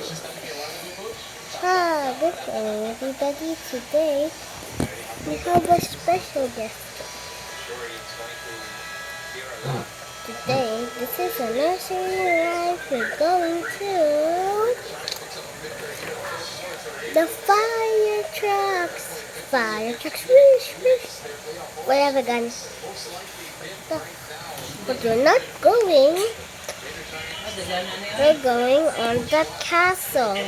Good morning, everybody. Today we have a special guest. Today, this is a nursery life. We're going to the fire trucks. Fire trucks, wish, wish. Whatever, guys. But we're not going. We're going on the castle.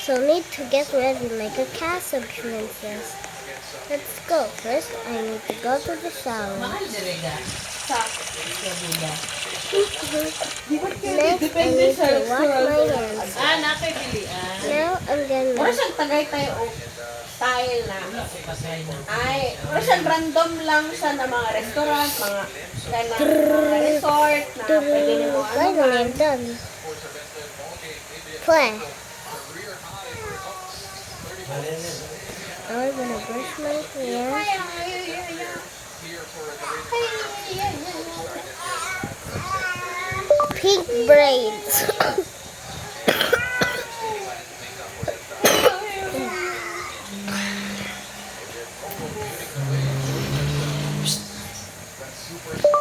So need to get ready like a castle princess. Let's go. First, I need to go to the shower. Next, I need to wash my hands. Now, I'm gonna... Mura siyang tagay tayo o style na. Ay, mura siyang random lang siya na mga restaurant, mga resort na pwede niyo mo Finally, I'm done. Play. Now I'm gonna brush my hair. Pink braids.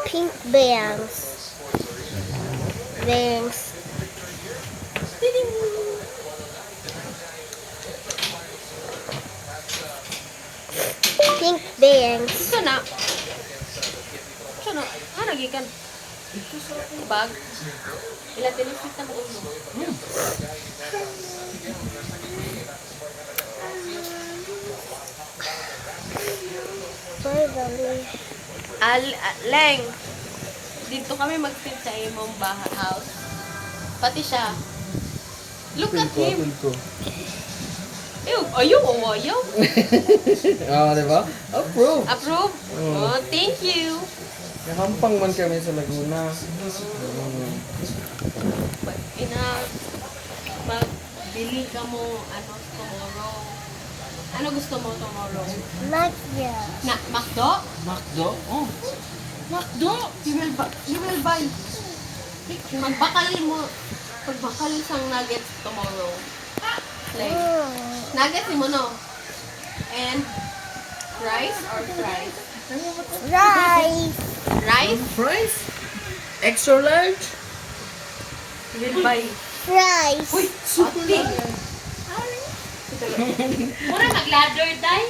Pink bangs. Bangs. Pink bangs. Ito na. Lagi kan. Bag. Ila tinipita mo ulo. Leng. Dito kami mag-fit sa imong house. Pati siya. Look at him. Ew, ayaw. Diba? Approve. Approve? Oh, thank you. Nakampang man kami sa Laguna. Magbili ka mo, tomorrow. Ano gusto mo tomorrow? Magya. Macdo? Macdo? Oh. Macdo? You will buy. Magbakal isang nuggets tomorrow. Like, nuggets mo no? And rice or fries? Rice. Rice? Fries? Extra large? You will buy. Rice. Uy! Ate! Mura mag-ladder tayo.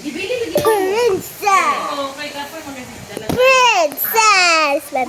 Ibili lagi. Princess. Oo, kay Gapper mo nagdala. Princess.